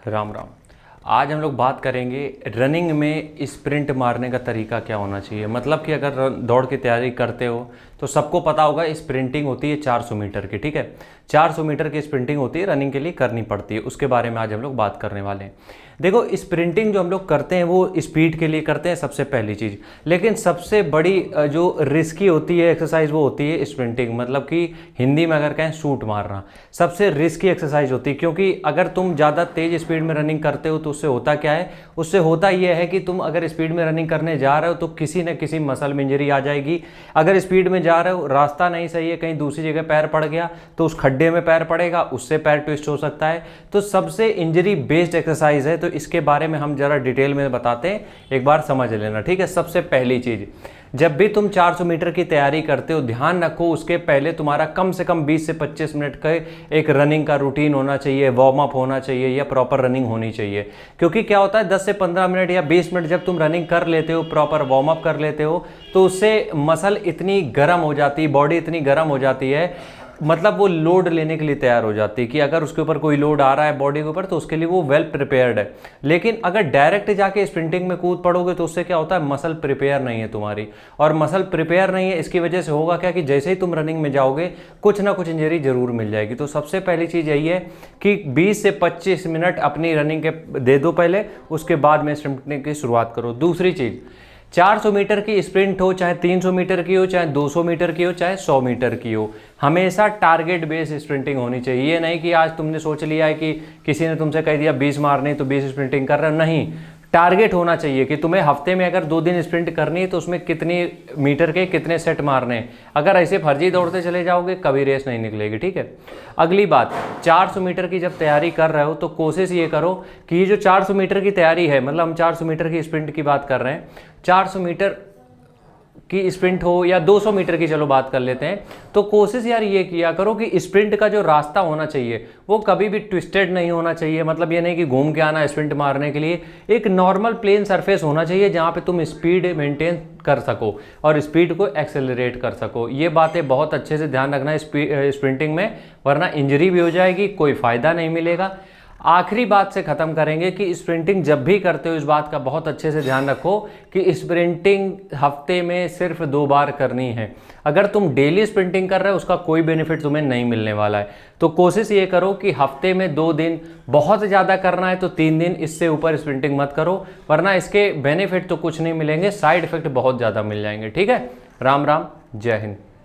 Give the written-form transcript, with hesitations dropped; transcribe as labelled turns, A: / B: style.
A: राम राम। आज हम लोग बात करेंगे रनिंग में स्प्रिंट मारने का तरीका क्या होना चाहिए। मतलब कि अगर दौड़ की तैयारी करते हो तो सबको पता होगा स्प्रिंटिंग होती है 400 मीटर की। ठीक है, 400 मीटर की स्प्रिंटिंग होती है, रनिंग के लिए करनी पड़ती है। उसके बारे में आज हम लोग बात करने वाले हैं। देखो, स्प्रिंटिंग जो हम लोग करते हैं वो स्पीड के लिए करते हैं, सबसे पहली चीज़। लेकिन सबसे बड़ी जो रिस्की होती है एक्सरसाइज वो होती है स्प्रिंटिंग। मतलब कि हिंदी में अगर कहें शूट मारना, सबसे रिस्की एक्सरसाइज होती है। क्योंकि अगर तुम ज़्यादा तेज स्पीड में रनिंग करते हो तो उससे होता क्या है, उससे होता यह है कि तुम अगर स्पीड में रनिंग करने जा रहे हो तो किसी न किसी मसल में इंजरी आ जाएगी। अगर स्पीड में जा रहे हो, रास्ता नहीं सही है, कहीं दूसरी जगह पैर पड़ गया तो उस खड्डे में पैर पड़ेगा, उससे पैर ट्विस्ट हो सकता है। तो सबसे इंजरी बेस्ड एक्सरसाइज है, तो इसके बारे में हम जरा डिटेल में बताते हैं, एक बार समझ लेना। ठीक है, सबसे पहली चीज़, जब भी तुम 400 मीटर की तैयारी करते हो ध्यान रखो उसके पहले तुम्हारा कम से कम 20 से 25 मिनट का एक रनिंग का रूटीन होना चाहिए, वार्म अप होना चाहिए या प्रॉपर रनिंग होनी चाहिए। क्योंकि क्या होता है 10 से 15 मिनट या 20 मिनट जब तुम रनिंग कर लेते हो, प्रॉपर वार्म अप कर लेते हो, तो उससे मसल इतनी गर्म हो जाती है, बॉडी इतनी गर्म हो जाती है, मतलब वो लोड लेने के लिए तैयार हो जाती है कि अगर उसके ऊपर कोई लोड आ रहा है बॉडी के ऊपर तो उसके लिए वो वेल प्रिपेयर्ड है। लेकिन अगर डायरेक्ट जाके स्प्रिंटिंग में कूद पड़ोगे तो उससे क्या होता है, मसल प्रिपेयर नहीं है तुम्हारी, और मसल प्रिपेयर नहीं है, इसकी वजह से होगा क्या कि जैसे ही तुम रनिंग में जाओगे कुछ ना कुछ इंजरी जरूर मिल जाएगी। तो सबसे पहली चीज़ यही है कि 20 से 25 मिनट अपनी रनिंग के दे दो पहले, उसके बाद में स्प्रिंटिंग की शुरुआत करो। दूसरी चीज़, 400 मीटर की स्प्रिंट हो, चाहे 300 मीटर की हो, चाहे 200 मीटर की हो, चाहे 100 मीटर की हो, हमेशा टारगेट बेस्ड स्प्रिंटिंग होनी चाहिए। ये नहीं कि आज तुमने सोच लिया है कि किसी ने तुमसे कह दिया 20 मारने तो 20 स्प्रिंटिंग कर रहे हो, नहीं। टारगेट होना चाहिए कि तुम्हें हफ्ते में अगर 2 दिन स्प्रिंट करनी है तो उसमें कितनी मीटर के कितने सेट मारने हैं। अगर ऐसे फर्जी दौड़ते चले जाओगे कभी रेस नहीं निकलेगी। ठीक है, अगली बात, 400 मीटर की जब तैयारी कर रहे हो तो कोशिश ये करो कि ये जो 400 मीटर की तैयारी है, मतलब हम 400 मीटर की स्प्रिंट की बात कर रहे हैं, 400 मीटर की स्प्रिंट हो या 200 मीटर की, चलो बात कर लेते हैं, तो कोशिश यार ये किया करो कि स्प्रिंट का जो रास्ता होना चाहिए वो कभी भी ट्विस्टेड नहीं होना चाहिए। मतलब ये नहीं कि घूम के आना स्प्रिंट मारने के लिए, एक नॉर्मल प्लेन सरफेस होना चाहिए जहाँ पे तुम स्पीड मेंटेन कर सको और स्पीड को एक्सेलरेट कर सको। ये बातें बहुत अच्छे से ध्यान रखना स्प्रिंटिंग में, वरना इंजरी भी हो जाएगी, कोई फ़ायदा नहीं मिलेगा। आखिरी बात से ख़त्म करेंगे कि स्प्रिंटिंग जब भी करते हो इस बात का बहुत अच्छे से ध्यान रखो कि स्प्रिंटिंग हफ्ते में सिर्फ 2 बार करनी है। अगर तुम डेली स्प्रिंटिंग कर रहे हो उसका कोई बेनिफिट तुम्हें नहीं मिलने वाला है। तो कोशिश ये करो कि हफ्ते में 2 दिन, बहुत ज़्यादा करना है तो 3 दिन, इससे ऊपर स्प्रिंटिंग मत करो, वरना इसके बेनिफिट तो कुछ नहीं मिलेंगे, साइड इफेक्ट बहुत ज़्यादा मिल जाएंगे। ठीक है, राम राम, जय हिंद।